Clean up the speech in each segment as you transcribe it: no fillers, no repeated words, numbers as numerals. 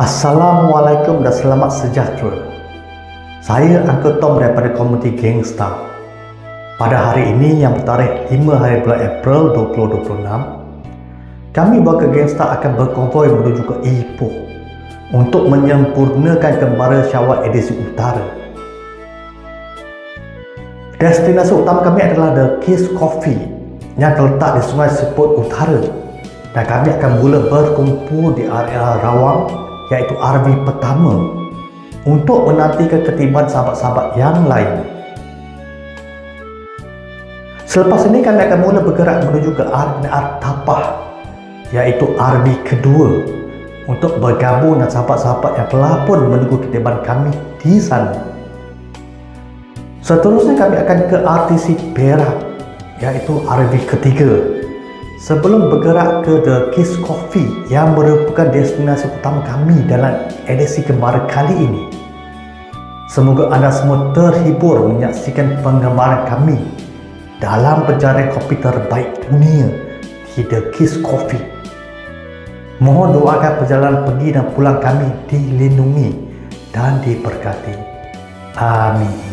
Assalamualaikum dan selamat sejahtera. Saya Uncle Tom daripada komuniti Gangsta. Pada hari ini yang bertarikh 5 hari bulan April 2026, kami warga Gangsta akan berkonvoi menuju ke Ipoh untuk menyempurnakan Gembara Syawal edisi utara. Destinasi utama kami adalah The Kiss Coffee yang terletak di Sungai Siput Utara, dan kami akan mula berkumpul di area Rawang, iaitu RV pertama, untuk menantikan ketiban sahabat-sahabat yang lain. Selepas ini kami akan mula bergerak menuju ke RV Tapah, iaitu RV kedua, untuk bergabung dengan sahabat-sahabat yang telah pun menunggu ketiban kami di sana. Seterusnya kami akan ke RTC Perak, iaitu RV ketiga, sebelum bergerak ke The Kiss Coffee yang merupakan destinasi utama kami dalam edisi Gembara kali ini. Semoga anda semua terhibur menyaksikan penggembaran kami dalam pencarian kopi terbaik dunia di The Kiss Coffee. Mohon doakan perjalanan pergi dan pulang kami dilindungi dan diberkati. Amin.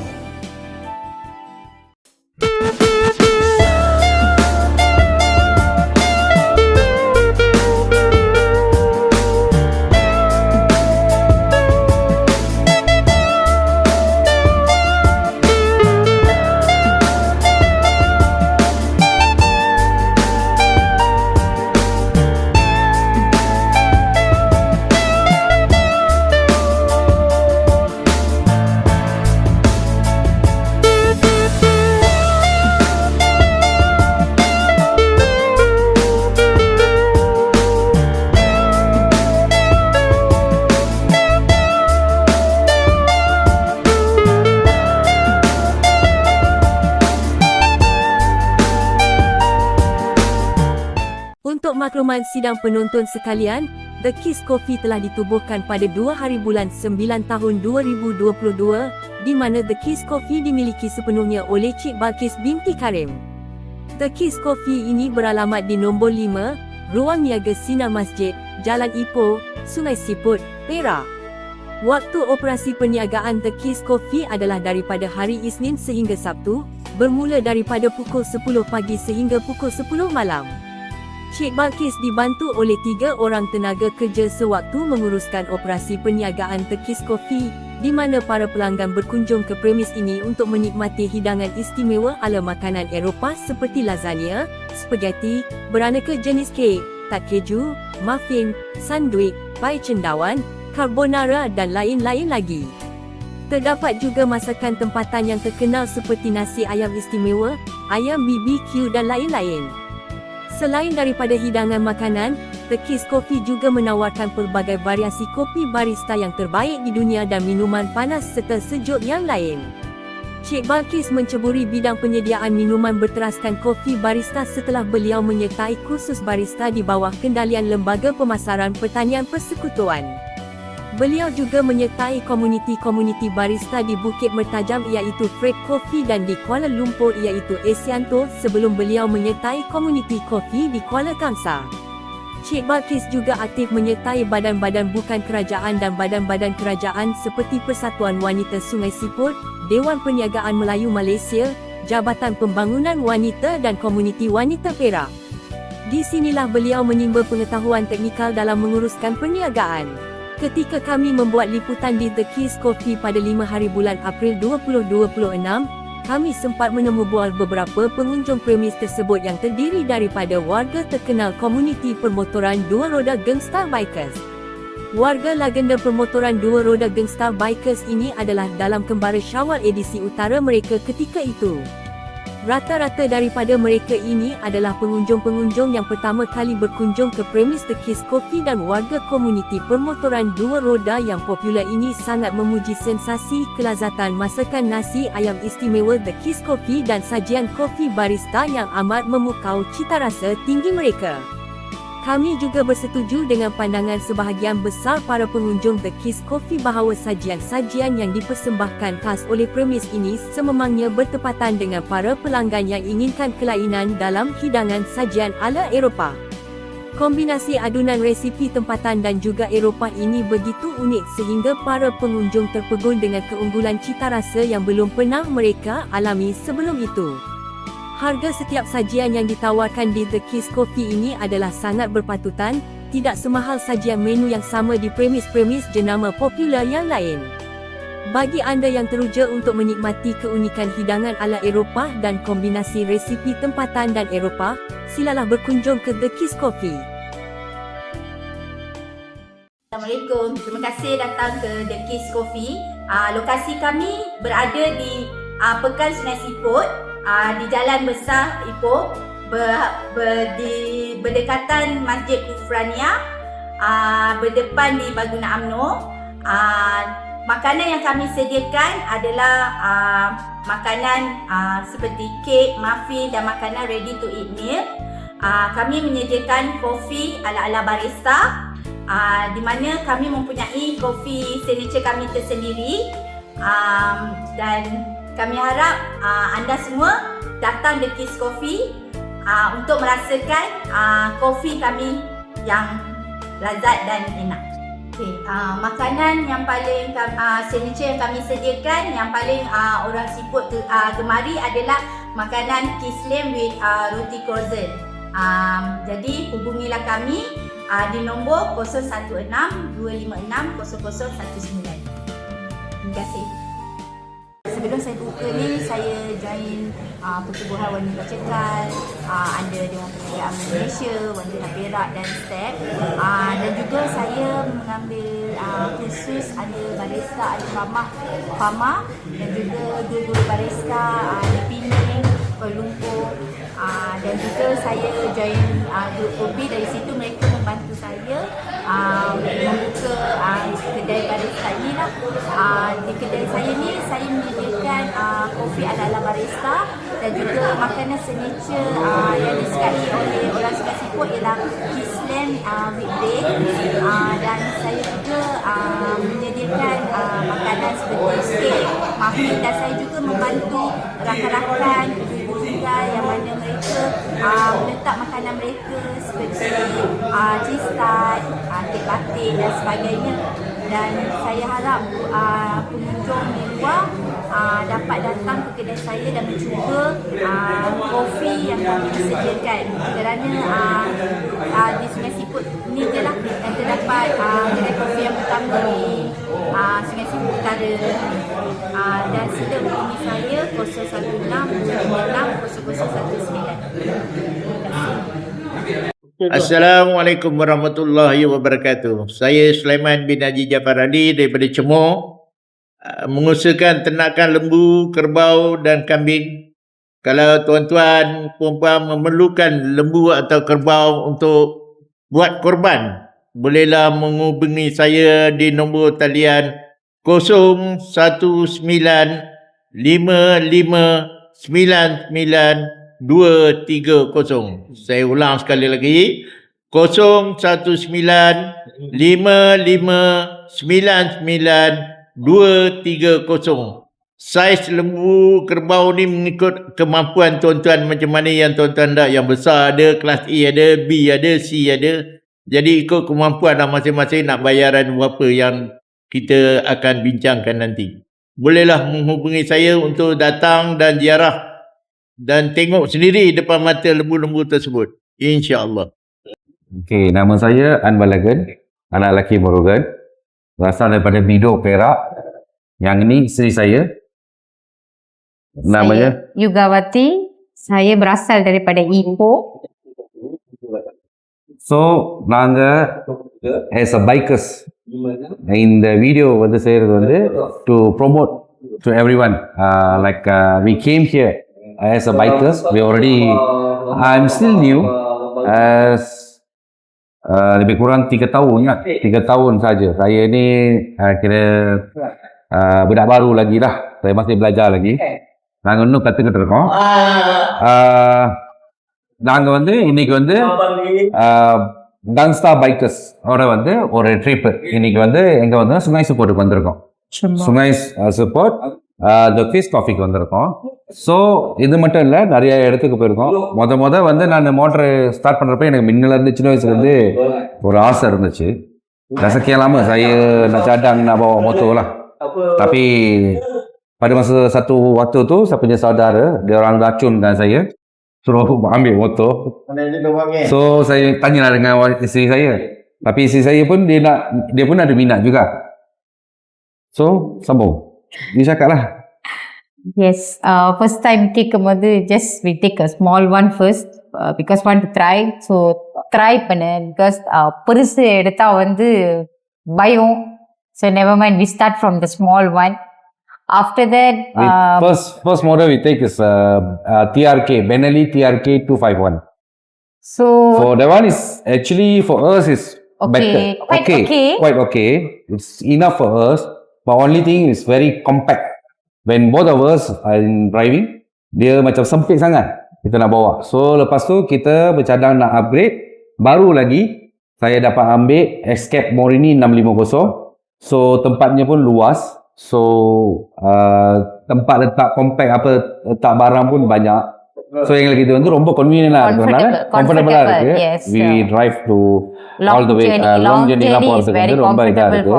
Untuk makluman sidang penonton sekalian, The Kiss Coffee telah ditubuhkan pada 2 hari bulan 9 tahun 2022, di mana The Kiss Coffee dimiliki sepenuhnya oleh Cik Balkis binti Karim. The Kiss Coffee ini beralamat di nombor 5, Ruang Niaga Sinar Masjid, Jalan Ipoh, Sungai Siput, Perak. Waktu operasi perniagaan The Kiss Coffee adalah daripada hari Isnin sehingga Sabtu, bermula daripada pukul 10 pagi sehingga pukul 10 malam. Cik Balkis dibantu oleh 3 orang tenaga kerja sewaktu menguruskan operasi perniagaan The Kiss Coffee, di mana para pelanggan berkunjung ke premis ini untuk menikmati hidangan istimewa ala makanan Eropah seperti lasagna, spaghetti, beraneka jenis kek, tart keju, muffin, sandwich, pai cendawan, carbonara dan lain-lain lagi. Terdapat juga masakan tempatan yang terkenal seperti nasi ayam istimewa, ayam BBQ dan lain-lain. Selain daripada hidangan makanan, The Kiss Coffee juga menawarkan pelbagai variasi kopi barista yang terbaik di dunia dan minuman panas serta sejuk yang lain. Cik Balkis menceburi bidang penyediaan minuman berteraskan kopi barista setelah beliau menyertai kursus barista di bawah kendalian Lembaga Pemasaran Pertanian Persekutuan. Beliau juga menyertai komuniti-komuniti barista di Bukit Mertajam iaitu Fred Coffee dan di Kuala Lumpur iaitu Asianto sebelum beliau menyertai komuniti kopi di Kuala Kangsar. Cik Balkis juga aktif menyertai badan-badan bukan kerajaan dan badan-badan kerajaan seperti Persatuan Wanita Sungai Siput, Dewan Perniagaan Melayu Malaysia, Jabatan Pembangunan Wanita dan Komuniti Wanita Perak. Di sinilah beliau menimba pengetahuan teknikal dalam menguruskan perniagaan. Ketika kami membuat liputan di The Kiss Coffee pada 5 hari bulan April 2026, kami sempat menemui beberapa pengunjung premis tersebut yang terdiri daripada warga terkenal komuniti permotoran dua roda Gangsta Bikers. Warga legenda permotoran dua roda Gangsta Bikers ini adalah dalam Gembara Syawal edisi utara mereka ketika itu. Rata-rata daripada mereka ini adalah pengunjung-pengunjung yang pertama kali berkunjung ke premis The Kiss Coffee dan warga komuniti permotoran dua roda yang popular ini sangat memuji sensasi kelazatan masakan nasi ayam istimewa The Kiss Coffee dan sajian kopi barista yang amat memukau cita rasa tinggi mereka. Kami juga bersetuju dengan pandangan sebahagian besar para pengunjung The Kiss Coffee bahawa sajian-sajian yang dipersembahkan khas oleh premis ini sememangnya bertepatan dengan para pelanggan yang inginkan kelainan dalam hidangan sajian ala Eropah. Kombinasi adunan resipi tempatan dan juga Eropah ini begitu unik sehingga para pengunjung terpegun dengan keunggulan cita rasa yang belum pernah mereka alami sebelum itu. Harga setiap sajian yang ditawarkan di The Kiss Coffee ini adalah sangat berpatutan, tidak semahal sajian menu yang sama di premis-premis jenama popular yang lain. Bagi anda yang teruja untuk menikmati keunikan hidangan ala Eropah dan kombinasi resipi tempatan dan Eropah, silalah berkunjung ke The Kiss Coffee. Assalamualaikum, terima kasih datang ke The Kiss Coffee. Lokasi kami berada di Pekan Sungai Siput, di Jalan Besar Ipoh, berdekatan Masjid Kufrania, berdepan di Baguna UMNO. Makanan yang kami sediakan adalah makanan seperti kek, muffin dan makanan ready to eat meal. Kami menyediakan kopi ala-ala barista, di mana kami mempunyai kopi signature kami tersendiri, dan kami harap anda semua datang The Kiss Coffee untuk merasakan kopi kami yang lazat dan enak. Okay, makanan yang paling signature yang kami sediakan, yang paling orang siput gemari adalah makanan Kislim with roti croissant. Jadi hubungilah kami di nombor 016 256 0019. Terima kasih. Sebelum saya buka ni, saya join Pertubuhan Wanita Cekal, ada Dewan Perniagaan Malaysia, Wanita Perak dan STEP, dan juga saya mengambil kursus ada barista, ada Fama dan juga guru-guru barista di Penang, Kuala Lumpur, dan juga saya join grup kopi. Dari situ mereka membantu saya membuka kedai barista ni lah. Di kedai saya ni, saya menyediakan kopi ala-ala barista dan juga makanan signature yang disukai oleh orang Sungai Siput ialah Kisland weekday, dan saya juga menyediakan makanan seperti kek, muffin, dan saya juga membantu rakan-rakan yang mana mereka meletak makanan mereka seperti cheese tart, kek batik dan sebagainya. Dan saya harap pengunjung di luar dapat datang ke kedai saya dan mencuba kopi yang kami sediakan, kerana di Sungai Siput ni je lah yang terdapat kedai kopi yang pertama di Sungai Siput Utara. Dan sila hubungi saya 016 256 0019. Assalamualaikum warahmatullahi wabarakatuh. Saya Sulaiman bin Haji Jafar Ali daripada Cemor, mengusahakan ternakan lembu, kerbau dan kambing. Kalau tuan-tuan puan-puan memerlukan lembu atau kerbau untuk buat korban, bolehlah menghubungi saya di nombor talian 0195599 230. Saya ulang sekali lagi, 0195599 230. Saiz lembu kerbau ni mengikut kemampuan tuan-tuan macam mana yang tuan-tuan nak. Yang besar ada, kelas A ada, B ada, C ada. Jadi ikut kemampuan masing-masing nak bayaran berapa yang kita akan bincangkan nanti. Bolehlah menghubungi saya untuk datang dan ziarah dan tengok sendiri depan mata lembu-lembu tersebut, insya-Allah. Okey, nama saya Anwar Lagan, anak lelaki Morogan, berasal daripada Bido, Perak. Yang ini isteri saya. Namanya saya Yugawati, saya berasal daripada Ipoh. So, நாங்க as a bikers in the video வந்து செய்யறது வந்து to promote to everyone, we came here as a bikers. We already, I'm still new as lebih kurang 3 tahun lah. 3 tahun saja. Saya ni kira budak baru lagi lah. Saya masih belajar lagi. நாங்க இன்னும் கத்துக்கிட்டு இருக்கோம். நாங்க வந்து இன்னைக்கு வந்து டான்ஸ்டார் பைக்கர்ஸ் ஓட வந்து ஒரு ட்ரிப் இன்னைக்கு வந்து எங்க வந்து சுங்கை சப்போர்ட்டுக்கு வந்திருக்கோம். சுங்கை சப்போர்ட் த கிஸ் காஃபிக்கு வந்திருக்கோம். ஸோ இது மட்டும் இல்லை, நிறைய இடத்துக்கு போயிருக்கோம். வந்து நான் மோட்டர் ஸ்டார்ட் பண்ணுறப்ப எனக்கு மின்னலேருந்து சின்ன வயசுலேருந்து ஒரு ஆசை இருந்துச்சு. Sekian lama saya nak cadang nak bawa motor lah. Tapi pada masa satu waktu tu, saya punya saudara, dia orang racunkan saya, suruh ambil motor. So saya tanyalah dengan isteri saya. Tapi isteri saya pun dia pun ada minat juga. So sambung. Dia cakap lah. Yes, first time take just we take a small one first because want to try. So try பண்ணேன் because பெருசு எடுத்தா பயம். So never mind, we start from the small one. After that, First model we take is TRK, Benelli TRK 251. So that one is actually for us is better. Quite okay. It's enough for us. But only thing is very compact. When both of us are in driving, dia macam sempit sangat kita nak bawa. So lepas tu kita bercadang nak upgrade. Baru lagi saya dapat ambil Escape Morini 650. So tempatnya pun luas. So tempat letak compact apa letak barang pun banyak. So எங்களுக்கு இது ரொம்ப convenient lah. Comfortable lah இருக்கு. Yes, we drive to all the way long journey lah போறதுக்கு ரொம்ப இதா இருக்கு.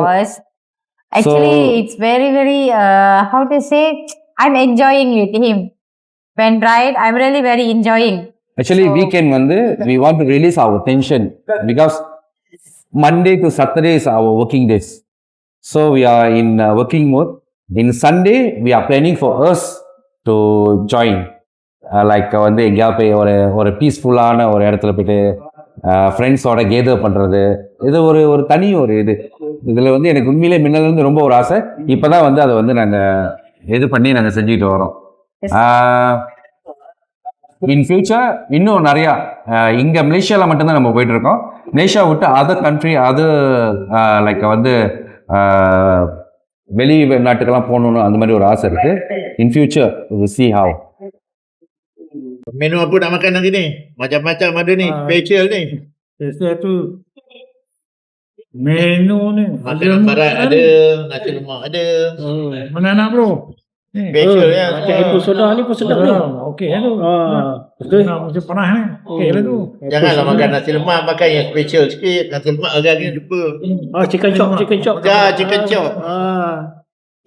Actually, it's very, very, how to say, I'm enjoying with him. When ride, I'm really very enjoying. Actually, weekend we want to release our tension because Monday to Saturday is our working days. So we are in working mode. In Sunday, we are planning for us to join. Like எங்கேயா போய் ஒரு பீஸ்ஃபுல்லான ஒரு இடத்துல போயிட்டு ஃப்ரெண்ட்ஸோட கேதர் பண்ணுறது. இது ஒரு தனி ஒரு இதில் எனக்கு உண்மையிலே மின்னலேருந்து ரொம்ப ஒரு ஆசை. இப்போ தான் அதை நாங்கள் பண்ணி நாங்கள் செஞ்சுக்கிட்டு வரோம். இன் ஃபியூச்சர் இன்னும் நிறையா இங்கே மலேசியாவில் மட்டும்தான் நம்ம போயிட்டுருக்கோம். மலேசியா விட்டு அதர் கண்ட்ரி லைக் வெளி நாட்டுக்கெல்லாம் போகணுன்னு அந்த மாதிரி ஒரு ஆசை இருக்குது. In future we'll see how. Menu apa nak makan hari ni? Macam-macam ada ni, special ni. Special tu menu ni Makanan barat ada, nasi lemak ada. mana nak bro? Special ya. Apple soda ni pun sedap tu. Okey tu. Betul. Macam panas ni. Okey lah tu. Janganlah makan nasi lemak, makan yang special sikit. Nasi lemak agak-agak jumpa. Chicken chop. Chicken chop.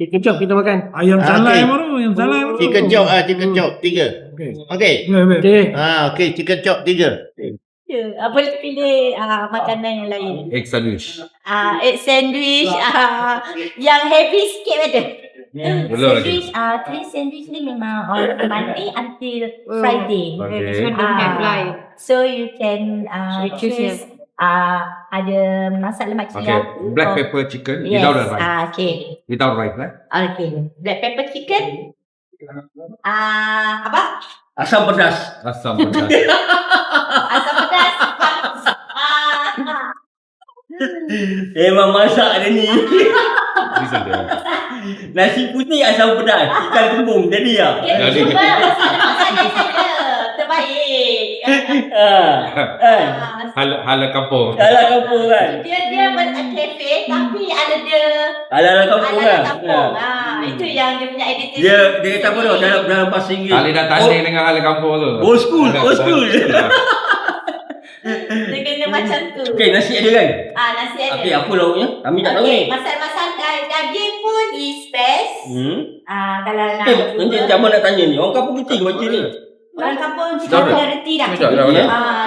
Chicken chop kita makan. Ayam salai baru, ayam salai. Chicken chop 3. Okey. Okey, chicken chop 3. Boleh pilih makanan yang lain. Egg sandwich. Egg sandwich. Yang heavy sikit ada. Belum lagi. Three sandwich ni memang on Monday until Friday. Okay. So you can choose. Ada masak lemak cili. Okay. Black pepper chicken without the rice. Okay. Without rice, right? Okay. Black pepper chicken. Apa? Asam pedas. Asam pedas. Asam pedas. Memang masak dia ni. Bisa dia. Nasi putih asam pedas. Ikan kembung jadi ya. Cuba masak saya. Terbaik. Hala kampung. Dalam kampung kan. Dia kafe tapi ada dia Dalam kampung ala kan. kampung. Itu yang dia punya editing. Dia kata apa tu dalam bahasa Inggeris. Kali dah tanding dengan hala kampung tu. Old school. Dia kena macam tu. Okey, nasi ada kan? Nasi ada. Okey, apa lauknya? Kami tak tahu ni. Masal-masal daging pun is best. Kalau nak. Nanti macam nak tanya ni. Orang kampung kecil macam ni. Orang kampung kita dah reti dah.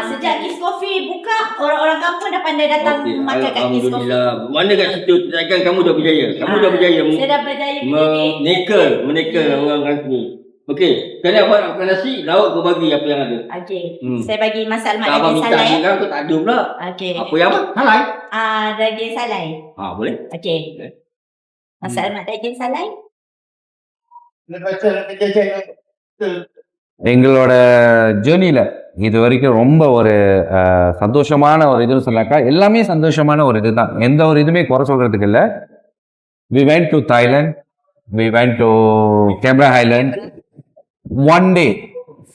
Sejak Kiss Coffee buka, orang-orang kampung dah pandai datang makan kat Kiss Coffee. Alhamdulillah. Mana kat situ kan kamu dah berjaya. Kamu dah berjaya. Saya dah berjaya Meneka orang kampung. Okey, kali abang nak makan nasi, lauk kau bagi apa yang ada. Okey. Saya bagi masak lemak Abang daging minta salai. ni kan aku tak ada pula. Okey. Apa yang apa? Salai. Daging salai. Boleh. Okey. Masak lemak daging salai. எங்களோட ஜேர்னியில் இது வரைக்கும் ரொம்ப ஒரு சந்தோஷமான ஒரு இதுன்னு சொன்னாக்கா எல்லாமே சந்தோஷமான ஒரு இது தான். எந்த ஒரு இதுவுமே குறை சொல்கிறதுக்கு இல்லை. We went to Thailand, we went to Canberra Highland. One day,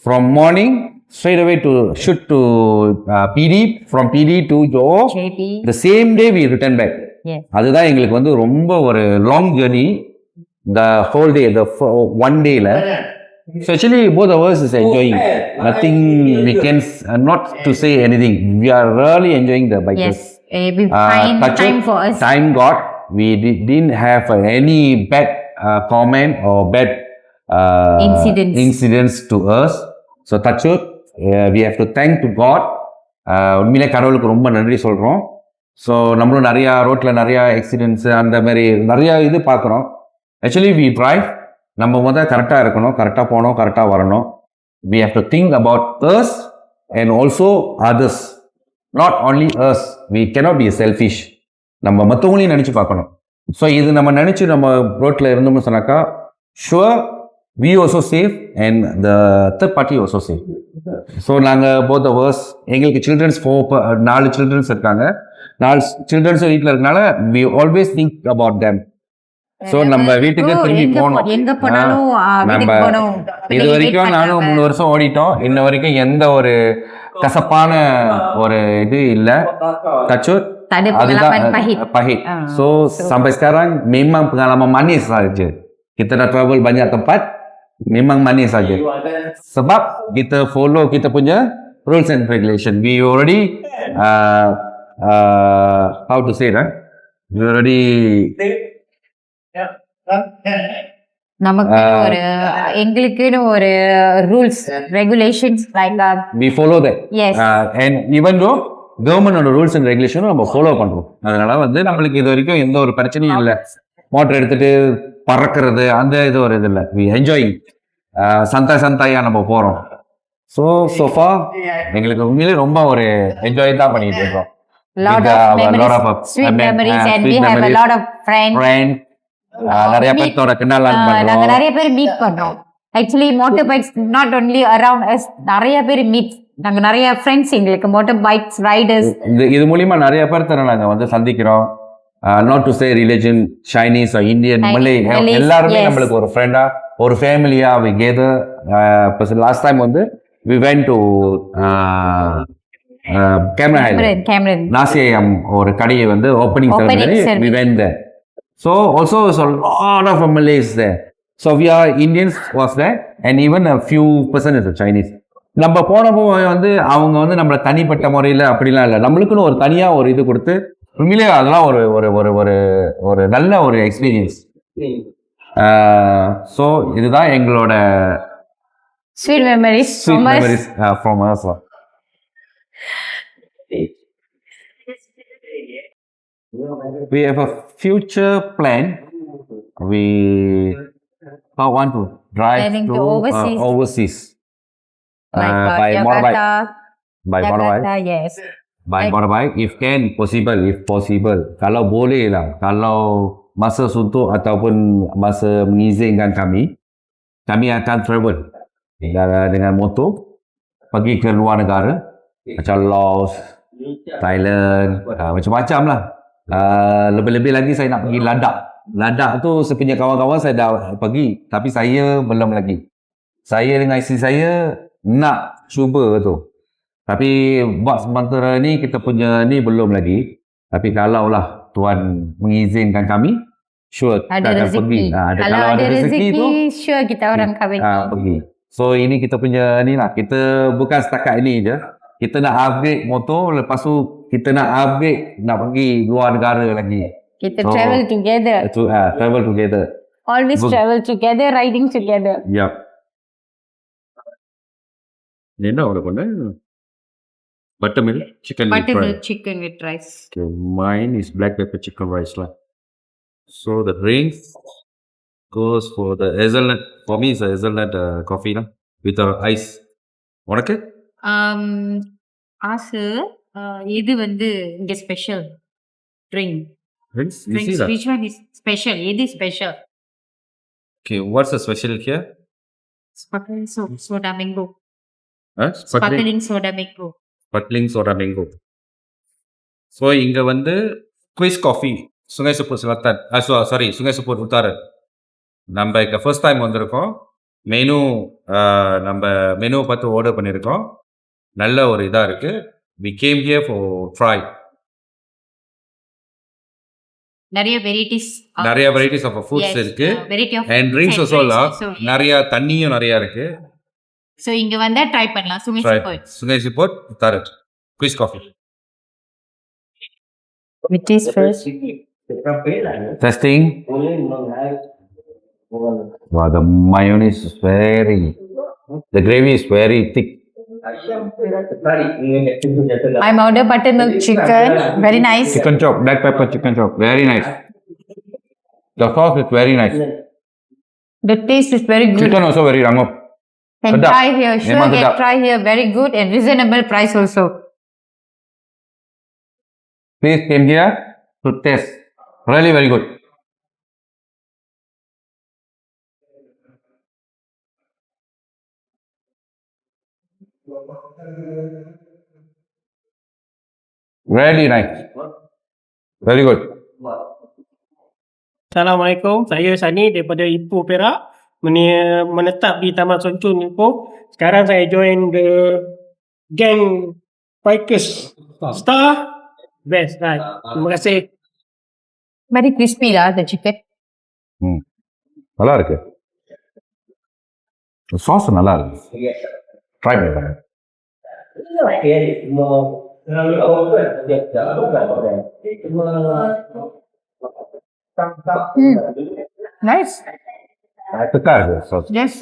from morning, straight away to shoot to PD, from PD to Johor. JB. The same day we return back. Yes. அதுதான் எங்களுக்கு ரொம்ப ஒரு long journey. the whole day, one day la. So actually both of us is enjoying. Nothing we can not to say anything. We are really enjoying the bikers. Yes, we find touch time wood, for us. Time got. We didn't have any bad comment or bad incidents to us. So touch wood, we have to thank to God. உண்மையிலே கடவுளுக்கு ரொம்ப நன்றி சொல்கிறோம். ஸோ நம்மளும் நிறையா ரோட்டில் நிறையா ஆக்சிடென்ட்ஸு அந்த மாதிரி நிறையா இது பார்க்குறோம். ஆக்சுவலி வி ட்ரைவ், நம்ம கரெக்டாக இருக்கணும், கரெக்டாக போகணும், கரெக்டாக வரணும். We have to think about us and also others, not only us. We cannot be selfish. நம்ம மற்றவங்களையும் நினச்சி பார்க்கணும். ஸோ இது நம்ம நினச்சி நம்ம ரோட்டில் இருந்தோம்னு சொன்னாக்கா sure we also safe and the third party also safe. So நாங்கள் both of us, எங்களுக்கு சில்ட்ரன்ஸ் 4 சில்ட்ரன்ஸ் இருக்காங்க. 4 சில்ட்ரன்ஸ் வீட்டில் இருக்கனால we always think about them. So நம்ம வீட்டுக்கு திரும்பி போகணும். எங்க போனாலும் நம்ம இது வரைக்கும் நானும் 3 வருஷம் ஓடிட்டோம். இன்ன வரைக்கும் எந்த ஒரு கசப்பான ஒரு இது இல்லை. தச்சூர் அதுதான் pahit. So sampai sekarang memang pengalaman manis saja. Kita dah travel banyak tempat, memang manis saja. Sebab kita follow kita punya rules and regulation. We already how to say that? We already நமக்கு ஒரு எங்களுக்குன்னு ஒரு rules regulations like we follow that. Yes. And even though கவர்மெண்டோட rules and ரெகுலேஷனும் நம்ம ஃபாலோ பண்றோம். அதனால நம்மளுக்கு இது வரைக்கும் எந்த ஒரு பிரச்சனையும் இல்லை. மோட்டர் எடுத்துட்டு பறக்கிறது அந்த இது ஒரு இது இல்லை. வி என்ஜாயிங் சந்தாயா நம்ம போகிறோம். சோஃபா எங்களுக்கு உண்மையிலே ரொம்ப ஒரு என்ஜாய் தான் பண்ணிட்டு இருக்கோம். நிறைய பேரோட நாங்க நிறைய பேர் மீட் பண்றோம். Actually motor bikes not only around us, நிறைய பேர் மீட், நாங்க நிறைய ஃப்ரெண்ட்ஸ் எங்களுக்கு மோட்டர் பைக்ஸ் ரைடர்ஸ் இது மூலியமா நிறைய பேர் நாங்க சந்திக்கிறோம். Not to say religion, Chinese, Indian, Malay, எல்லாருமே நம்மளுக்கு ஒரு ஃப்ரெண்டா ஒரு ஃபேமிலியா we gather. Last time we went to Cameron நாசியம் ஒரு கடையை opening ceremony we went there. So also a lot of Malays there. So we are Indians was there and even a few percent of Chinese. நம்ம போனப்போ அவங்க நம்மளை தனிப்பட்ட முறையில் அப்படிலாம் இல்லை, நம்மளுக்குன்னு ஒரு தனியாக ஒரு இது கொடுத்து உண்மையிலே அதெல்லாம் ஒரு ஒரு ஒரு ஒரு ஒரு நல்ல ஒரு எக்ஸ்பீரியன்ஸ். ஸோ இதுதான் எங்களோட sweet memories from us. We have a future plan. We want to drive to overseas. By motorbike. Yes. By motorbike, if possible. Kalau boleh lah. Kalau masa suntuk ataupun masa mengizinkan kami akan travel dengan motor pergi ke luar negara macam Laos, Thailand, macam-macam lah. Lebih-lebih lagi saya nak pergi Ladakh. Ladakh tu saya punya kawan-kawan saya dah pergi, tapi saya belum lagi. Saya dengan isteri saya nak cuba tu. Tapi buat sementara ni kita punya ni belum lagi. Tapi kalaulah Tuhan mengizinkan kami, sure kita akan pergi. Kalau ada rezeki tu sure kita orang kahwin pergi. So ini kita punya ni lah. Kita bukan setakat ini je. Kita nak upgrade motor, lepas tu kita nak upgrade, nak pergi luar negara lagi. Kita travel together. Travel together. Always travel together, riding together. Yep. என்ன ஆர்டர் பண்ண? Buttermilk chicken with rice. Okay, mine is black pepper chicken rice lah. So the drinks goes for the hazelnut. For me, it's a hazelnut coffee lah with ice. உனக்கு? ஆசு இது இங்க special drinks. Which one is special? It is special. Okay, what's the special here? Sparkling soda mango. Sparkling soda mango. So இங்க Quiz Coffee Sungai Seput Selatan. Sungai Seput Utara. நம்ம இங்க first time வந்திருக்கோம். மெனு நம்ம மெனு பார்த்து ஆர்டர் பண்ணியிருக்கோம். நல்ல ஒரு இதா இருக்கு. We came here for try. நிறைய varieties நிறைய varieties of foods yes, இருக்கு. variety of And drinks and also drinks lah. also. நிறைய தண்ணியும் நிறைய இருக்கு. So இங்க வந்தா ட்ரை பண்ணலாம் சுமி Try. Super Sungai Siput, Tarik. Quiz coffee. which is first Testing. Wow, the mayonnaise is the gravy is very thick. I'm order buttermilk chicken very nice Chicken chop, black pepper chicken chop, very nice. The sauce is very nice. the taste is very good Chicken also very rangop. and sedap. try here sure Memang get sedap. try here very good and reasonable price also Please came here to taste. Really very good. Really nice. Very good. Assalamualaikum, saya Sani daripada Ipoh Perak, menetap di Taman Soncun Ipoh. Sekarang saya join the gang bikers Star best right. Terima kasih. very crispy lah the chicken நல்லா இருக்கு. சாஸ் நல்லா இருக்கு. ட்ரை பண்ணி பாருங்க. nice திக்கா இருக்கு sauce. yes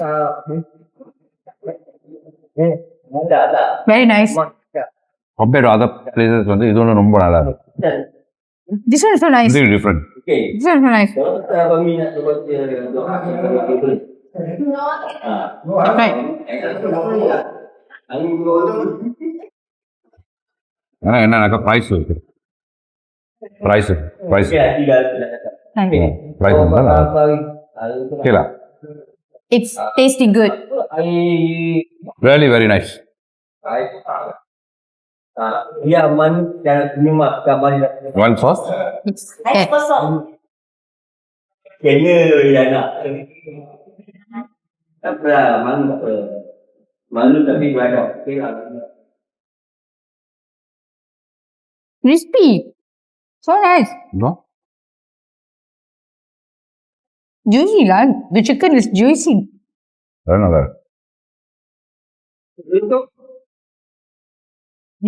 very nice compare to other places வந்து இது ஒன்று ரொம்ப நல்லா இருக்கு. this one is so nice இது different. this one is so nice right ஆனால் என்னன்னாக்கா ப்ரைஸ் இருக்கு. ப்ரைஸ் ப்ரைஸ் ப்ரைஸ் வந்து ஓகேலா. it's tasty good really very nice. Ya, manu dan lima kabar one sauce. it's yeah. kayaknya ya nak. Apa lah, manu apa? Manu tapi banyak. Okey lah. crispy so nice juicy lah the chicken is juicy அது நல்லா இருக்கு.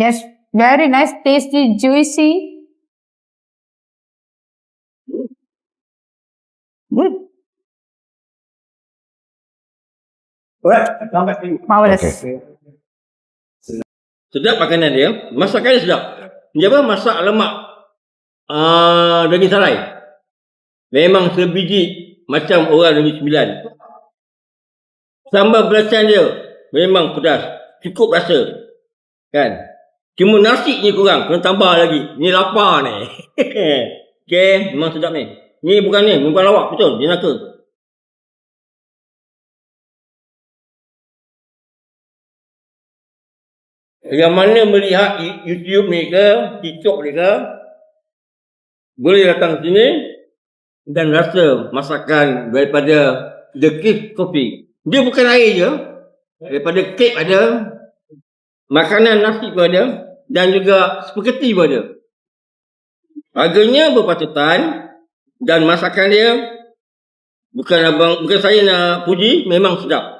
yes very nice tasty juicy good marvelous Okay. Sedap makanan dia. Masakan dia sedap. Dia apa? Masak lemak daging sarai. Memang sebiji macam orang Negeri Sembilan. Sambal belacan dia memang pedas. Cukup rasa. Kan? Cuma nasi ni kurang. Kena tambah lagi. Ni lapar ni. Okey. Memang sedap ni. Ni bukan lawak. Betul. Dia naka. Yang mana melihat YouTube ni ke, TikTok ni ke, boleh datang sini dan rasa masakan daripada The Kiss Coffee. Dia bukan air je, daripada kek ada, makanan nasi pun ada, dan juga spaghetti pun ada. Harganya berpatutan dan masakan dia bukan saya nak puji, memang sedap.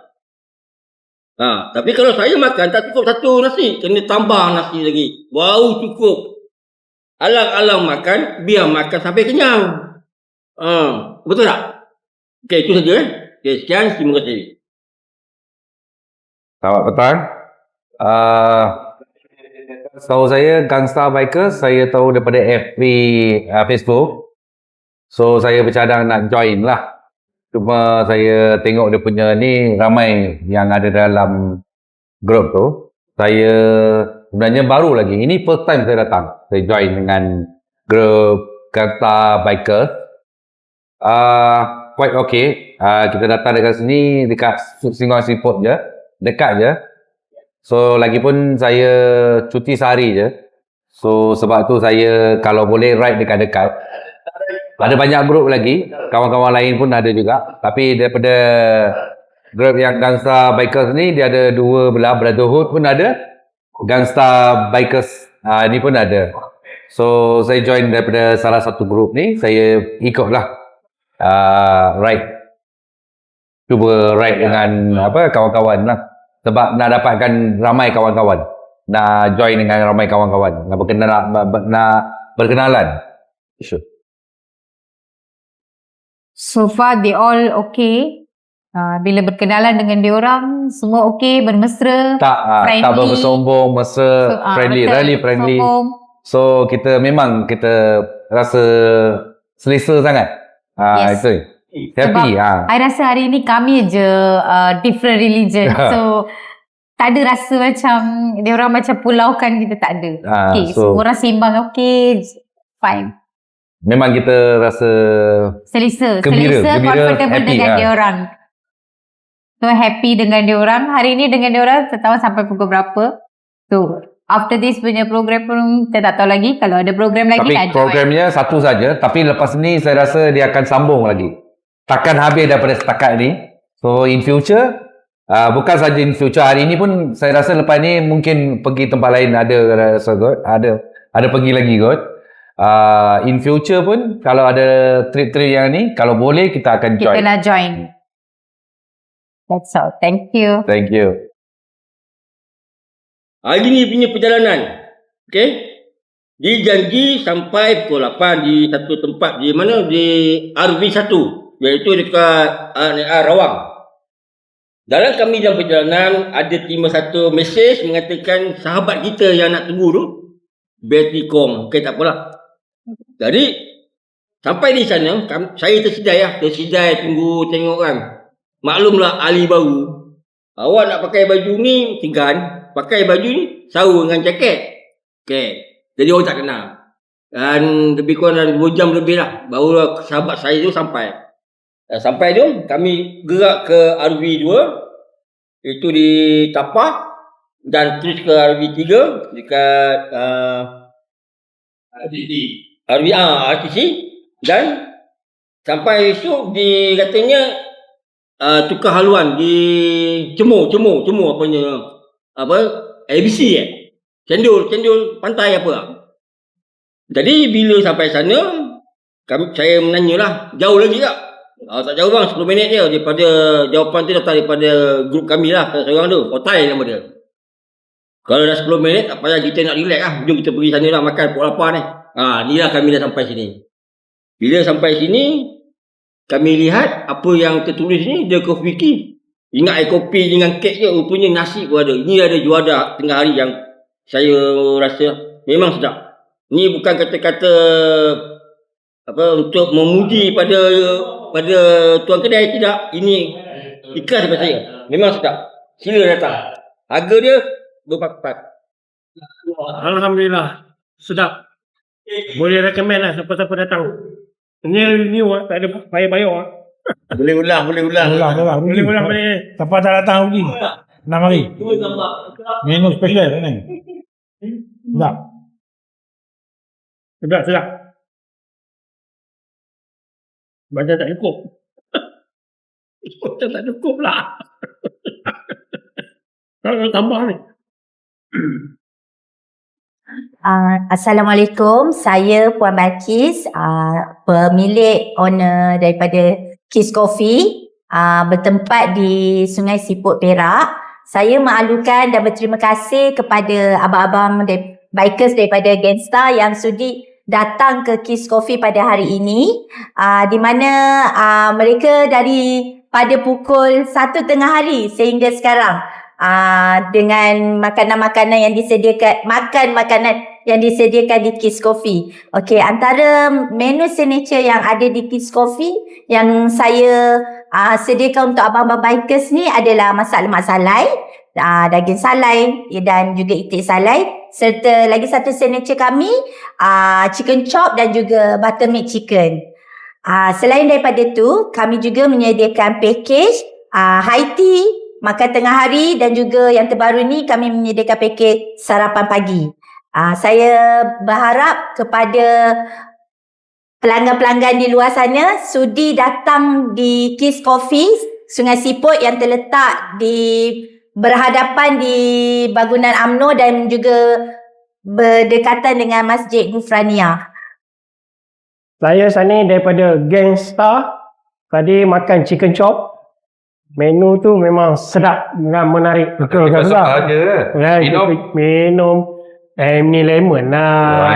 Tapi kalau saya makan tak cukup satu nasi, kena tambah nasi lagi. Baru cukup. Alang-alang makan, biar makan sampai kenyang. Betul tak? Okey, itu saja. Okey, sekian. Terima kasih. Selamat petang. Setahu saya Gangstar Bikers, saya tahu daripada FB Facebook. So saya bercadang nak join lah. Cuma saya tengok dia punya ni ramai yang ada dalam grup tu. Saya sebenarnya baru lagi. Ini first time saya datang. Saya join dengan grup Gangstar Bikers. Quite okay. Kita datang dekat sini, dekat Sungai Siput je. Dekat je. So lagipun saya cuti sehari je. So sebab tu saya kalau boleh ride dekat-dekat. Ada banyak grup lagi, kawan-kawan lain pun ada juga. Tapi daripada grup yang Gangstar Bikers ni, dia ada dua belah, Brotherhood pun ada, Gangstar Bikers ni pun ada. So saya join daripada salah satu grup ni, saya ikutlah ride. Cuba ride dengan kawan-kawan lah. Sebab nak dapatkan ramai kawan-kawan. Nak join dengan ramai kawan-kawan. Nak berkenalan. Sure. So far they all okay. Bila berkenalan dengan diorang, semua okay, bermesra, Tak friendly. bersombong, mesra, friendly, betul, really friendly. sombong. So kita rasa selesa sangat. Yes. Itu. Happy. I rasa hari ni kami je different religion. So tak ada rasa macam diorang macam pulaukan kita, tak ada. Okay, so semua orang seimbang, okay, fine. memang kita rasa Selesa, Gembira, comfortable happy, dengan diorang. So happy dengan diorang. Hari ni dengan diorang tak tahu sampai pukul berapa. So after this punya program pun kita tak tahu lagi. Kalau ada program lagi tapi nak join. programnya satu saja, tapi lepas ni saya rasa dia akan sambung lagi. Takkan habis daripada setakat ni. So in future, bukan saja in future, hari ni pun saya rasa lepas ni mungkin pergi tempat lain ada rasa kot. Ada pergi lagi kot. In future pun kalau ada trip-trip yang ni, kalau boleh kita akan join. Kita nak join. That's all. Thank you. Thank you. Hari ni punya perjalanan. Okay. Dia janji sampai pukul 8 di satu tempat di mana? Di RV1. Iaitu dekat Rawang. Dalam kami dalam perjalanan, ada terima satu mesej mengatakan sahabat kita yang nak tunggu tu, bateri kong. Okay, tak apalah. Jadi, sampai di sana, saya tersedai tunggu tengok kan. Maklumlah ahli baru. Awak nak pakai baju ni, segan. Pakai baju ni, sarung dengan jaket. Okay. Jadi orang tak kenal. Dan lebih kurang dalam 2 jam lebih lah. Barulah sahabat saya tu sampai. Sampai tu, kami gerak ke RV2. Itu di Tapah. Dan terus ke RV3. Dekat RTC. Dan sampai itu katanya tukar haluan di Cemur ABC cendol pantai apa. Jadi bila sampai sana, saya menanyalah, jauh lagi tak? Tak jauh bang, 10 minit je daripada jawapan tu datang daripada grup kami lah, seorang tu, Otai nama dia. Kalau dah 10 minit, tak payah kita nak relax lah, jom kita pergi sana lah makan pukul lapar ni. Ni lah kami dah sampai sini. Bila sampai sini, kami lihat apa yang tertulis ni, dia kopi ki. Ingat air kopi dengan kek je, rupanya nasi pun ada. Ini ada juara tengah hari yang saya rasa memang sedap. Ni bukan kata-kata untuk memuji pada tuan kedai, tidak. Ini ikhlas daripada saya. Memang sedap. Sila datang. Harga dia berpakat. Alhamdulillah. Sedap. Boleh recommend lah siapa-siapa datang. Ini new tak ada bayar-bayar. Boleh ulang. Boleh ulang boleh. Siapa tak datang rugi. 6 hari. Menu special ni. Sedap. Macam tak cukup. Macam tak cukup lah. Kalau tambah ni. Assalamualaikum, saya Puan Balkis, pemilik owner daripada Kiss Coffee, bertempat di Sungai Siput, Perak. Saya mengalukan dan berterima kasih kepada abang-abang bikers daripada Gangsta yang sudi datang ke Kiss Coffee pada hari ini, di mana mereka pada pukul 1 tengah hari sehingga sekarang, dengan makanan-makanan yang disediakan, makanan yang disediakan di Kiss Coffee. Okey, antara menu signature yang ada di Kiss Coffee yang saya sediakan untuk abang-abang bikers ni adalah masak lemak salai, daging salai dan juga itik salai, serta lagi satu signature kami, chicken chop dan juga buttermilk chicken. Selain daripada tu, kami juga menyediakan package high tea, makan tengah hari, dan juga yang terbaru ni kami menyediakan package sarapan pagi. Saya berharap kepada pelanggan-pelanggan di luar sana sudi datang di Kiss Coffee Sungai Siput yang terletak berhadapan di bangunan UMNO dan juga berdekatan dengan Masjid Gufrania. Saya Sani daripada Gang Star. Tadi makan chicken chop. Menu tu memang sedap dan menarik. Betul kan sedap. Minum ni lemon lah.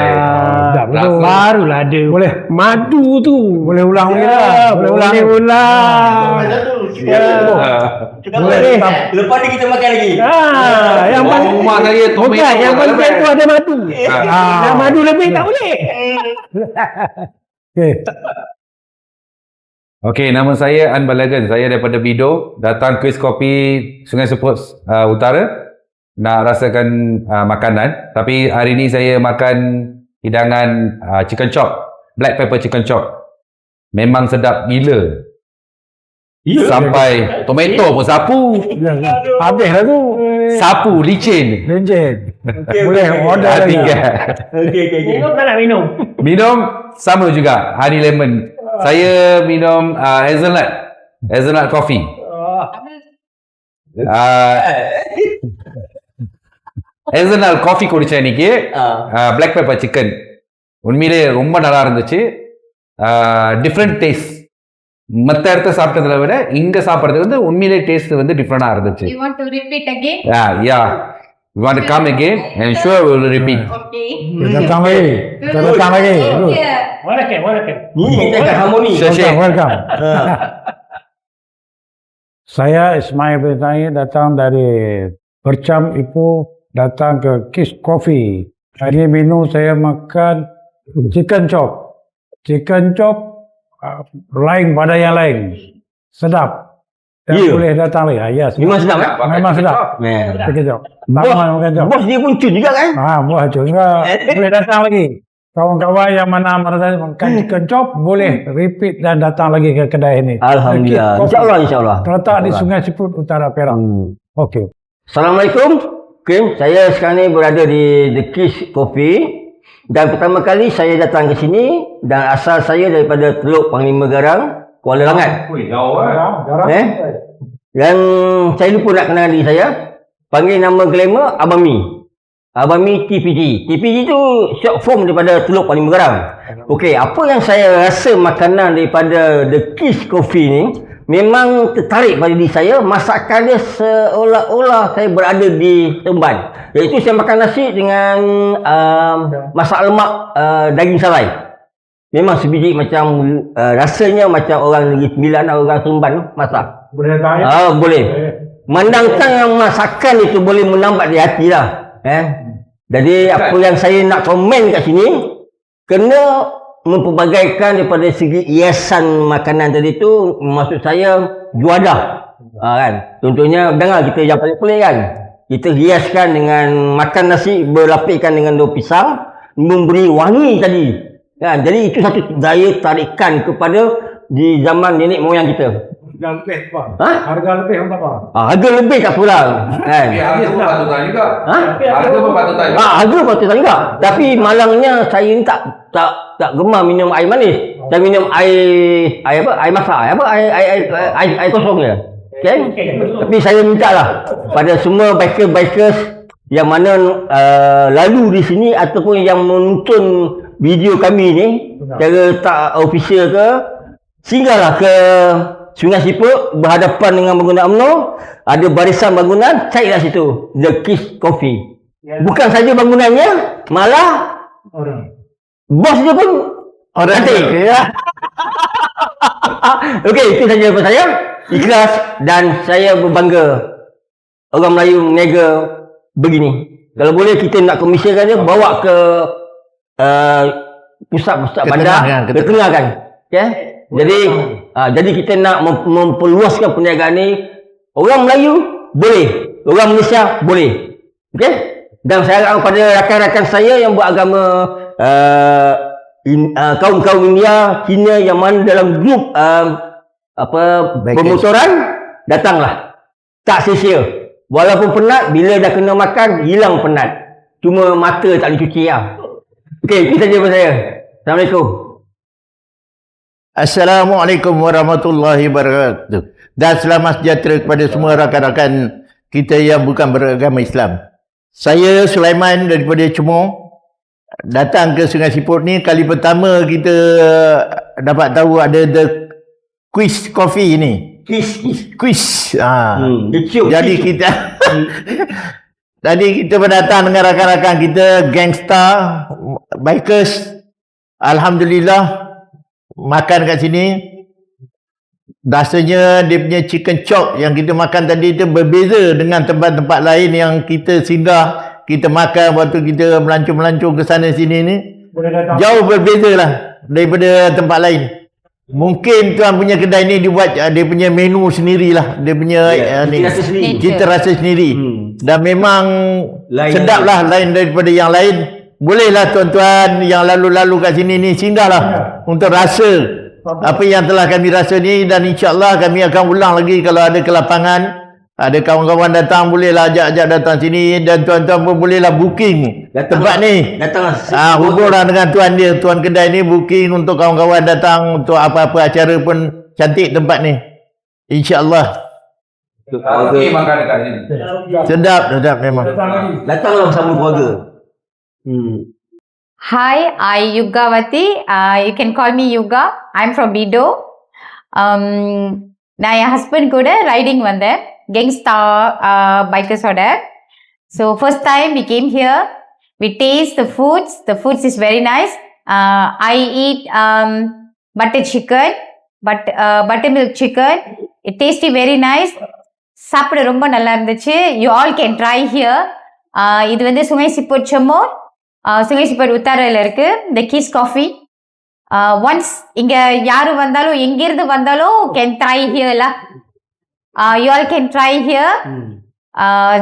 Sedap betul. Barulah ada. Boleh. Madu tu. Boleh ulang lagi lah. Boleh ulang. Boleh. Lepas ni kita makan lagi. Yang paling Rumah saya bukan, yang penting tu ada madu. Yang madu lebih tak boleh. Okey. Okey, nama saya An Balagan. Saya daripada Bido. Datang Quiz Kopi Sungai Seput Utara. Nak rasakan makanan. Tapi hari ni saya makan hidangan chicken chop. Black pepper chicken chop. Memang sedap gila. Sampai tomato pun sapu. Habis lah tu. Sapu, licin. Lenjen. Boleh order lagi. Okey. Minum tak nak minum? Minum sama juga. Honey lemon. Saya minum hazelnut coffee. Hazelnut coffee குடிச்சேன் இன்னைக்கு. Black pepper chicken. உண்மையிலே ரொம்ப நல்லா இருந்துச்சு. Different taste. மற்ற இடத்த சாப்பிட்டதை விட இங்க சாப்பிட்றது வந்து உண்மையிலே டேஸ்ட் வந்து டிஃப்ரெண்டா இருந்துச்சு. You want to repeat again? Yeah. You want to come again and sure we will repeat. Okay. Datang lagi. Kita datang lagi. Walakan. Ni kita harmoni. Welcome. Saya Ismail bin Tahir datang dari Percam Ipoh, datang ke Kiss Coffee. Hari ini menu saya makan chicken chop. Chicken chop lain pada yang lain. Sedap. Dan boleh datang lagi. Yes. Memang sedap Memang sedap. Chicken chop. Makan chop. Bos dia pun cun juga kan? Buah cun juga. Boleh datang lagi. Kawan-kawan yang mana merasa makan chicken chop boleh repeat dan datang lagi ke kedai ini. Alhamdulillah. InsyaAllah. Terletak di Sungai Seput Utara Perak. Okey. Assalamualaikum. Okay, saya sekarang ni berada di The Kiss Coffee. Dan pertama kali saya datang ke sini dan asal saya daripada Teluk Panglima Garang, Kuala Langat. Dan saya lupa nak kenal diri saya. Panggil nama glamour Abang Mi. Abang Mi TPG. TPG tu short form daripada Teluk Panglima Garang. Okey, apa yang saya rasa makanan daripada The Kiss Coffee ni memang tertarik pada diri saya. Masakan dia seolah-olah saya berada di Temban. Iaitu saya makan nasi dengan masak lemak daging salai. Memang sebiji macam rasanya macam orang Negeri Sembilan atau orang Temban masak. Boleh datang ya? Boleh. Mandangkan yang masakan itu boleh menambat di hati lah. Jadi apa yang saya nak komen kat sini, kena mempelbagaikan daripada segi hiasan makanan tadi tu. Maksud saya juadah. Kan? Contohnya dengar kita yang paling pelik kan. Kita hiaskan dengan makan nasi berlapikkan dengan daun pisang, memberi wangi tadi. Kan? Jadi itu satu daya tarikan kepada di zaman nenek moyang kita. Harga lebih apa? Harga lebih apa? Harga lebih tak kurang. Kan? Harga pun patutan juga. Harga pun patutan juga. Harga patutan juga. Tapi malangnya saya ni tak gemar minum air manis. Saya minum air masak. Air kosong je. Okay? Tapi saya minta lah pada semua bikers yang mana lalu di sini ataupun yang menonton video kami ni secara tak official ke, singgahlah ke Sungai Seput berhadapan dengan bangunan UMNO. Ada barisan bangunan, carilah situ The Kiss Coffee. Bukan saja bangunannya, malah bos dia pun orang cantik. Okey, itu saja daripada saya. Ikhlas dan saya berbangga orang Melayu meniaga begini. Kalau boleh kita nak komisionkan dia, bawa ke pusat-pusat bandar, ketengahkan. Okay? Jadi kita nak memperluaskan perniagaan ni. Orang Melayu boleh, orang Malaysia boleh. Okey? Dan saya harap kepada rakan-rakan saya yang beragama kaum-kaum India, Cina yang mana dalam grup pemotoran, datanglah. Tak sia-sia. Walaupun penat, bila dah kena makan, hilang penat. Cuma mata tak boleh cuci lah. Okey, itu saja daripada saya. Assalamualaikum. Assalamualaikum warahmatullahi wabarakatuh. Dan selamat sejahtera kepada semua rakan-rakan kita yang bukan beragama Islam. Saya Sulaiman daripada Cemor. Datang ke Sungai Siput ni kali pertama kita dapat tahu ada the quiz coffee ni. Quiz. Jadi kita tadi kita berdatang dengan rakan-rakan kita, gangster, bikers. Alhamdulillah makan kat sini. Rasanya dia punya chicken chop yang kita makan tadi tu berbeza dengan tempat-tempat lain yang kita singgah, kita makan waktu kita melancong-melancong ke sana sini ni. Jauh berbeza lah daripada tempat lain. Mungkin tuan punya kedai ni dibuat dia punya menu sendirilah, dia punya cita rasa sendiri. Dan memang sedap lah, lain daripada yang lain. Bolehlah tuan-tuan yang lalu-lalu kat sini ni singgahlah untuk rasa apa yang telah kami rasa ni, dan insya-Allah kami akan ulang lagi kalau ada kelapangan. Ada kawan-kawan datang, bolehlah ajak-ajak datang sini, dan tuan-tuan pun bolehlah booking tempat ni. Datanglah. Hubunglah dengan tuan dia, tuan kedai ni booking untuk kawan-kawan datang untuk apa-apa acara pun. Cantik tempat ni. Insya-Allah. Okay, makan dekat sini. Sedap memang. Datanglah bersama keluarga. Hi, I Yugawati. You can call me Yuga. I'm from Bido. நான் என் ஹஸ்பண்ட் கூட ரைடிங் வந்தேன் கேங்ஸ்டார் பைக்கர்ஸோட. So first time we came here. We taste the foods. The foods is very nice. I eat butter chicken, buttermilk chicken. It tasty very nice. சாப்பிட ரொம்ப நல்லா இருந்துச்சு. You all can try here. இது வந்து சுங்கை சிப்போட் செம்மோர், சுங்கை சிப்போட் உத்தாரில் இருக்கு. The Kiss Coffee. Once இங்க யாரு வந்தாலும் எங்கிருந்து வந்தாலும் can try here lah. You all can try here.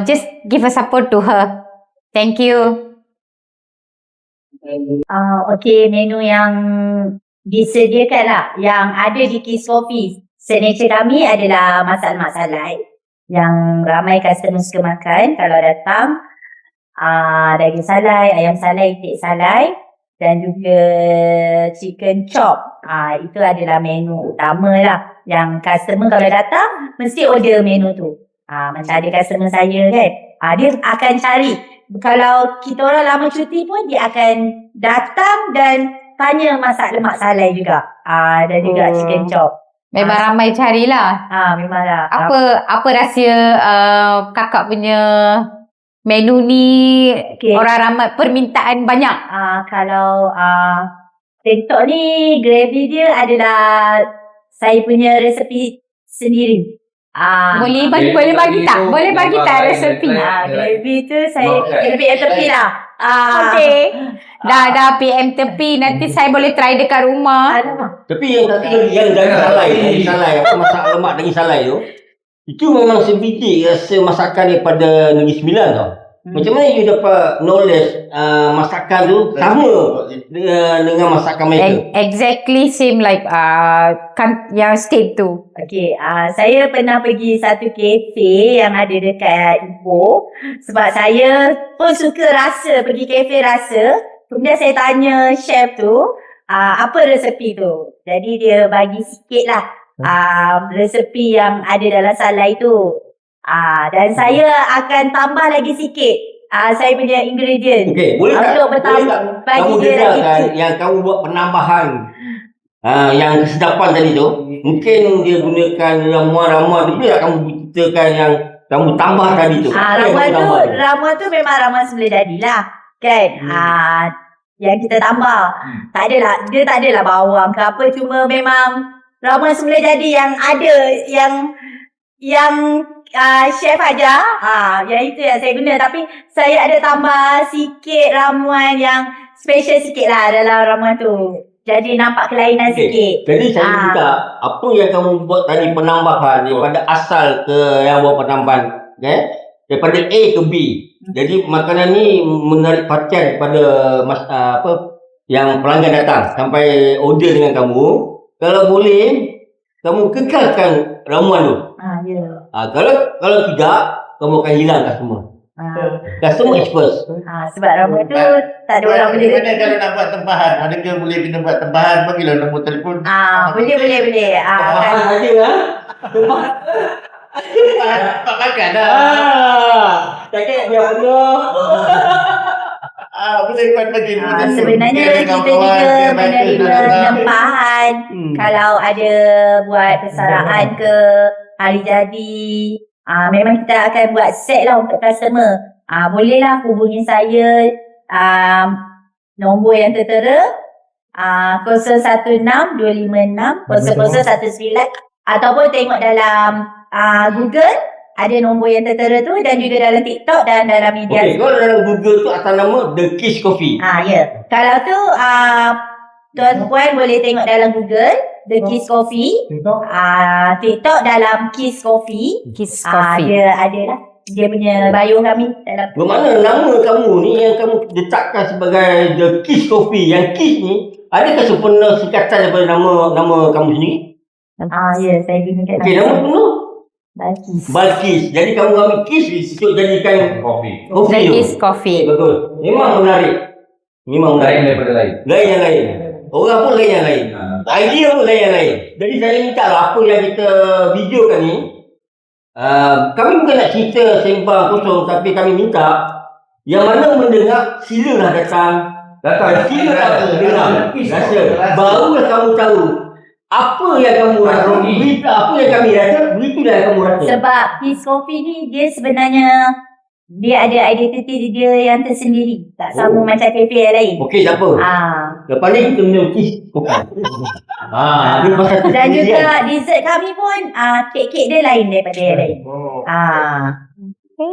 Just give a support to her. Thank you. Okey, menu yang disediakan lah, yang ada di Kiss Coffee. Signature kami adalah masak-masak salai yang ramai customer suka makan kalau datang. Daging salai, ayam salai, itik salai dan juga chicken chop. Itu adalah menu utama lah yang customer kalau datang mesti order menu tu. Macam ada customer saya kan, dia akan cari. Kalau kita orang lama cuti pun dia akan datang dan tanya masak lemak salai juga. Dan juga chicken chop. Memang ramai carilah. Memanglah. Apa rahsia kakak punya menu ni? Okay. Orang ramai, permintaan banyak. Kalau tentok ni gravy dia adalah saya punya resepi sendiri. Boleh bagi tak? Boleh bagi tak resepi? Gravy tu saya PM tepi lah. Okay. Dah PM tepi. Nanti saya boleh try dekat rumah. Tapi yang daging salai, apa masak lemak daging salai tu, itu memang sebiji rasa masakan daripada Negeri Sembilan tau. Macam mana you dapat knowledge masakan tu sama dengan masakan mereka? Exactly same like yang state tu. Okay, saya pernah pergi satu kafe yang ada dekat Ipoh. Sebab saya pun suka rasa, pergi kafe rasa. Kemudian saya tanya chef tu, apa resepi tu. Jadi dia bagi sikit lah resepi yang ada dalam salai tu. Dan saya akan tambah lagi sikit saya punya ingredient. Okey, boleh tak? Untuk bertambah bagi kamu dia lagi kan yang kamu buat penambahan yang kesedapan tadi tu. Mungkin dia gunakan ramuan-ramuan tu, boleh tak kamu ceritakan yang kamu tambah tadi tu? Ramuan tu memang ramuan semula jadilah kan. Yang kita tambah. Dia tak adalah bawang ke apa, cuma memang ramuan semula jadi yang ada yang chef aja. Yang itu yang saya guna, tapi saya ada tambah sikit ramuan yang special sikit lah dalam ramuan tu. Jadi nampak kelainan sikit. Jadi saya minta apa yang kamu buat tadi penambahan daripada asal ke yang buat penambahan, okay? Daripada A ke B. Jadi makanan ni menarik perhatian kepada yang pelanggan datang sampai order dengan kamu. Kalau boleh kamu kekalkan ramuan tu. Kalau tidak, kamu akan hilangkan semua. Customer is first. Sebab ramuan tu tak ada orang boleh. Kalau nak buat tempahan, adakah boleh kena buat tempahan? Bagilah nombor telefon. Boleh. Ada lah. Tempahan makan dah. Cakap biar penuh. Boleh bagi Sebenarnya kita juga menerima tempahan kalau ada buat persaraan ke hari jadi. Memang kita akan buat set lah untuk customer. Bolehlah hubungi saya nombor yang tertera 016-256-0019 ataupun tengok dalam Google ada nombor yang tertera tu, dan juga dalam TikTok dan dalam media. Okey, kalau dalam Google tu atas nama The Kiss Coffee. Ya. Kalau tu tuan-puan boleh tengok dalam Google The Kiss Coffee. TikTok dalam Kiss Coffee. Kiss Coffee. Dia ada lah. Dia punya bio kami dalam. Bermakna nama kamu ni yang kamu letakkan sebagai The Kiss Coffee. Yang Kiss ni, adakah sempurna singkatan daripada nama kamu sendiri? Ya, saya gunakan. Okey, nama penuh? Balkis. Balkis. Jadi kamu ambil Kiss untuk jadikan Coffee. kopi The tu. Kiss Coffee. Betul. Memang menarik. Memang menarik. Lain daripada lain. Lain yang lain. Orang pun lain yang lain. Idea pun lain yang lain. Jadi saya minta lah apa yang kita videokan ni. Kami bukan nak cerita sembang kosong, tapi kami minta yang mana mendengar silalah datang. Silalah dengar. Rasa. Barulah kamu tahu apa yang kamu rasa. Berita apa yang kami rasa, beritulah yang kamu rasa. Sebab Kiss Coffee ni dia sebenarnya dia ada identiti dia yang tersendiri. Tak sama macam kafe yang lain. Okey, tak apa. Lepas ni kita minum Kiss Coffee. Dia pasal Dan tersendirian. juga dessert kami pun kek-kek dia lain daripada yang lain.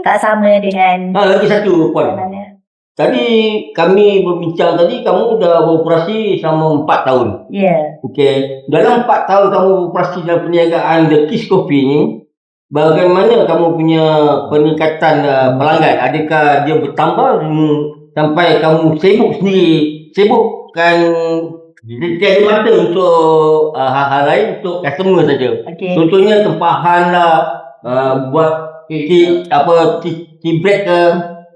Tak sama dengan Lagi satu puan. mana. Tadi kami berbincang tadi, kamu dah beroperasi selama 4 tahun. Ya. Okey. Dalam 4 tahun kamu beroperasi dalam perniagaan The Kiss Coffee ni, bagaimana kamu punya peningkatan pelanggan? Adakah dia bertambah sampai kamu sibuk sendiri, sibukkan tiada mata untuk hal-hal lain untuk customer saja? Okey. Contohnya tempahan lah, buat tea break ke,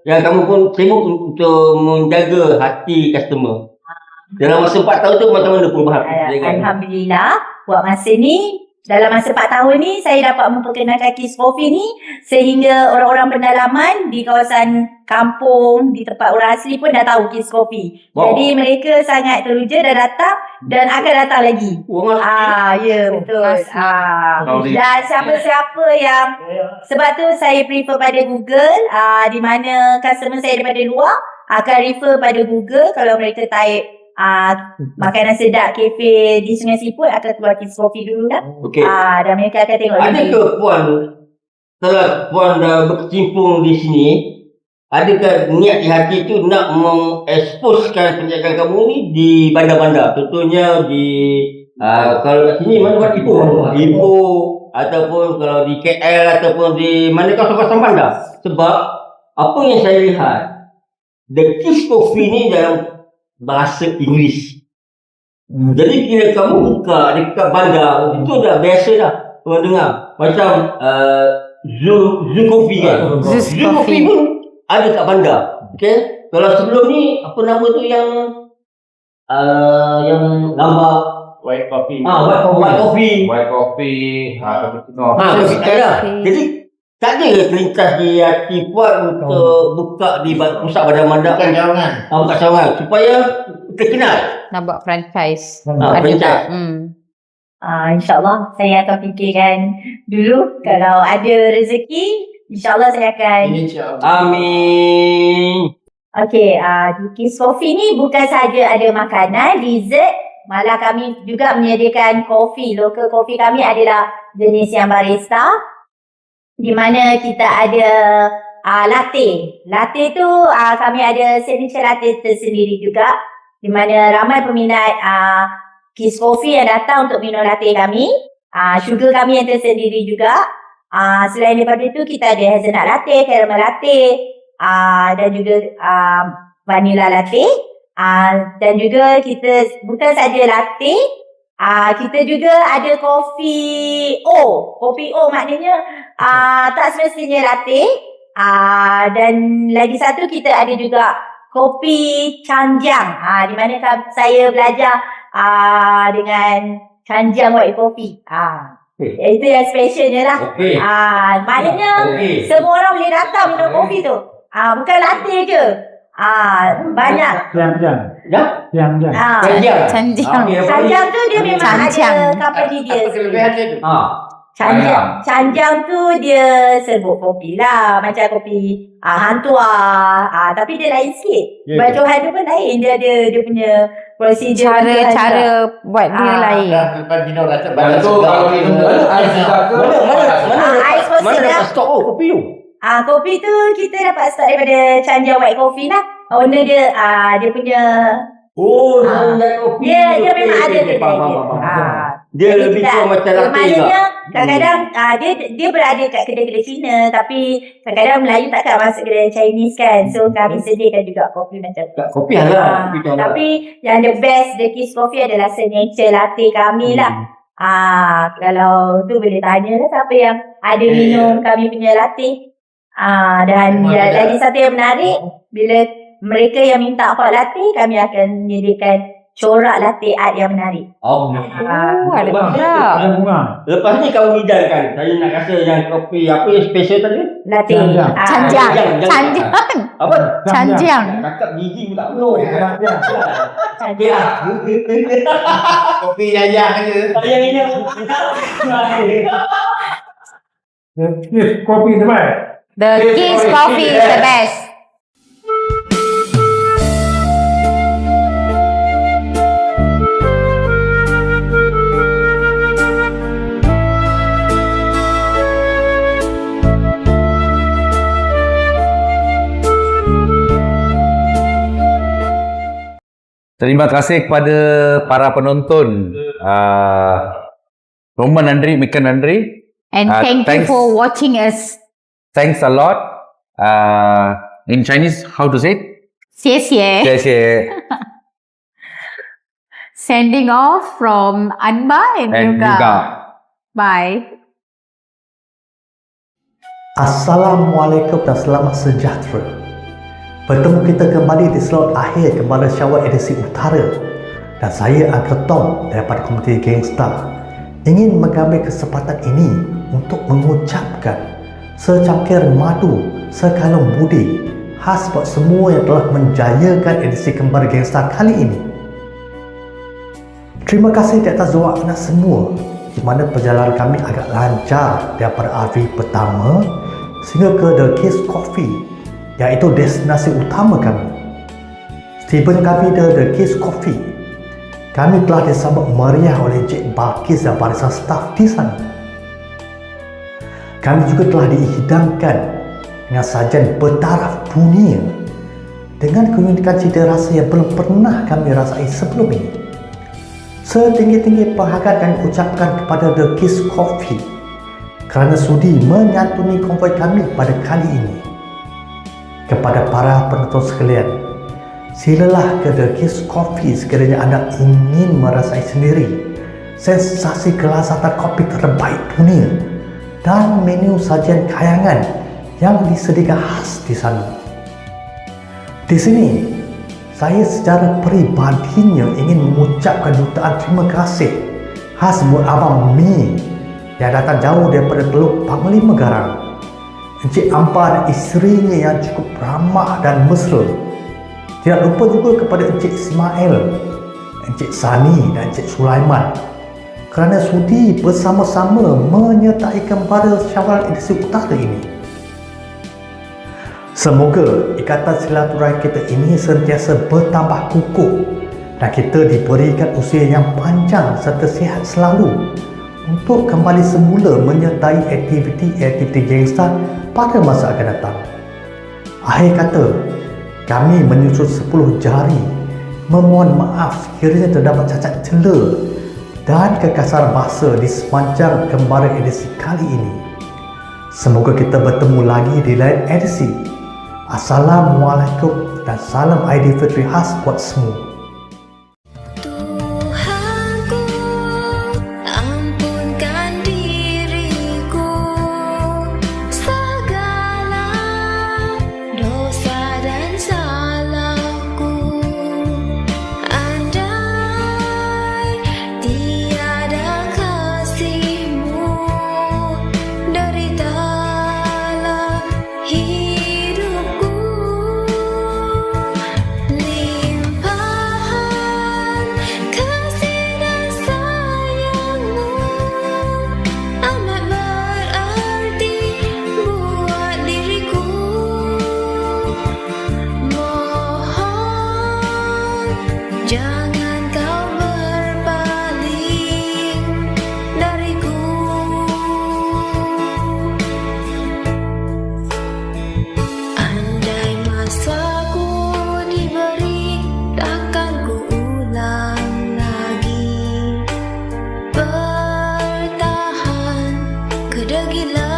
yang kamu pun sibuk untuk menjaga hati customer. Dalam masa 4 tahun tu macam mana perubahan? Alhamdulillah, buat masa ni, dalam masa 4 tahun ni, saya dapat memperkenalkan Kiss Coffee ni sehingga orang-orang pendalaman di kawasan kampung, di tempat orang asli pun dah tahu Kiss Coffee. Wow. Jadi mereka sangat teruja dan datang dan akan datang lagi. Orang Ya, betul. Dan siapa-siapa yang, sebab tu saya prefer pada Google, di mana customer saya daripada luar akan refer pada Google kalau mereka type makanan sedap kafe di Sungai Siput, akan keluar Kiss Coffee dulu lah. Okey. Dan mereka akan tengok lagi. Adakah puan, setelah puan dah berkecimpung di sini, adakah niat di hati tu nak mengeksposkan perniagaan kamu ni di bandar-bandar? Contohnya di kalau kat sini mana buat Ipoh, ataupun kalau di KL ataupun di manakah kawasan bandar. Sebab apa yang saya lihat, The Kiss Coffee ni dalam bahasa Inggeris. Jadi bila kamu buka dekat bandar, itu dah biasa dah orang dengar. Macam Zoo Coffee kan. Zoo Coffee pun ada kat bandar. Okay. Kalau sebelum ni apa nama tu yang gambar White coffee. White Coffee. White coffee. Cappuccino. Betul lah. Jadi tak ada terlintas di hati puan untuk buka di pusat badan bandar. Bukan cawangan. Bukan cawangan. Supaya terkenal. Nak buat franchise. Franchise. tak? InsyaAllah saya akan fikirkan dulu. Kalau ada rezeki, InsyaAllah saya akan. Amin. Okey, di Kiss Coffee ni bukan saja ada makanan, dessert, malah kami juga menyediakan kopi. Local kopi kami adalah jenis yang barista, di mana kita ada latte. Latte tu kami ada signature latte tersendiri juga, di mana ramai peminat Kiss Coffee yang datang untuk minum latte kami. Sugar kami yang tersendiri juga. Selain daripada itu, kita ada hazelnut latte, caramel latte, dan juga vanilla latte. Dan juga kita bukan saja latte, kita juga ada kopi O. Kopi O maknanya tak semestinya latte. Dan lagi satu, kita ada juga kopi canjang, di mana saya belajar dengan canjang white coffee. Itu yang specialnya lah. Okey. Maknanya Okey. semua orang boleh datang minum kopi tu. Bukan latte je. Banyak. Yang. Canjang. Canjang. Canjang tu dia memang Canjang. ada company dia. Kelebihan dia tu. Canjang tu dia serbuk kopi lah. Macam kopi hantua. Tapi dia lain sikit. Ya, Bajuhan dia pun lain. Dia ada dia punya prosedur. Cara buat dia lain. Lepas Dino rasa Lepas tu kalau minum ais sedap ke? Ais pun Mana sedap. dapat stok kopi tu? Kopi tu kita dapat start daripada Canjang White Coffee lah. Owner dia dia punya kopi. dia memang ada kedai dia. Dia Jadi lebih kita- kurang macam latte maknanya juga. kadang-kadang dia berada kat kedai-kedai Cina, tapi kadang-kadang Melayu takkan masuk kedai Chinese kan. So kami sediakan juga kopi macam tu. Kopi halal. Kopi tu halal. Tapi yang the best The Kiss Coffee adalah signature latte kami lah. Kalau tu boleh tanya lah siapa yang ada minum kami punya latte. Dan lagi satu yang menarik, bila mereka yang minta hot latte, kami akan menyediakan corak latte art yang menarik. Ada corak. Lepas ni kau hidangkan. Saya nak rasa yang kopi apa yang special tadi? Latte. Canjang. Canjang. Apa? Canjang. Cakap gigi pun tak betul. Okey lah. kopi jajang je. Kopi terbaik. The Kiss Coffee is the best. Terima kasih kepada para penonton. ரொம்ப நன்றி, மிக்க நன்றி. And thank you thanks. for watching us. Thanks a lot. In Chinese, how to say it? 谢谢. 谢谢 Sending off from Anba and and Yuga. Yuga. Bye. Assalamualaikum dan selamat sejahtera. Bertemu kita kembali di slot akhir Gembala Syawal edisi Utara, dan saya Uncle Tom daripada komuniti Gangsta ingin mengambil kesempatan ini untuk mengucapkan secangkir madu, sekalung budi khas buat semua yang telah menjayakan edisi Gembala Gangsta kali ini. Terima kasih di atas doa anda semua, di mana perjalanan kami agak lancar daripada RV pertama sehingga ke The Kiss Coffee, iaitu destinasi utama kami. Setibanya kami di The Kiss Coffee, kami telah disambut meriah oleh Encik Balkis dan barisan staf di sana. Kami juga telah dihidangkan dengan sajian bertaraf dunia dengan keunikan cita rasa yang belum pernah kami rasai sebelum ini. Setinggi-tinggi penghargaan kami ucapkan kepada The Kiss Coffee kerana sudi menyantuni konvoi kami pada kali ini. Kepada para penonton sekalian, silalah ke The Kiss Coffee sekiranya anda ingin merasai sendiri sensasi kelazatan kopi terbaik dunia dan menu sajian kayangan yang disediakan khas di sana. Di sini, saya secara peribadinya ingin mengucapkan jutaan terima kasih khas buat Abang Mi yang datang jauh daripada Teluk Panglima Garang, Encik Ampa dan isterinya yang cukup ramah dan mesra. Tidak lupa juga kepada Encik Ismail, Encik Sani dan Encik Sulaiman kerana sudi bersama-sama menyertai Gembala Syawal edisi Utara ini. Semoga ikatan silaturahim kita ini sentiasa bertambah kukuh dan kita diberikan usia yang panjang serta sihat selalu untuk kembali semula menyertai aktiviti-aktiviti gangsta pada masa akan datang. Akhir kata, kami menyusun 10 jari memohon maaf sekiranya terdapat cacat cela dan kekasaran bahasa di sepanjang Gembala edisi kali ini. Semoga kita bertemu lagi di lain edisi. Assalamualaikum dan salam Aidilfitri khas buat semua. Tuhanku, ampunkan diriku segala dosa dan salahku. Andai tiada kasih-Mu, gila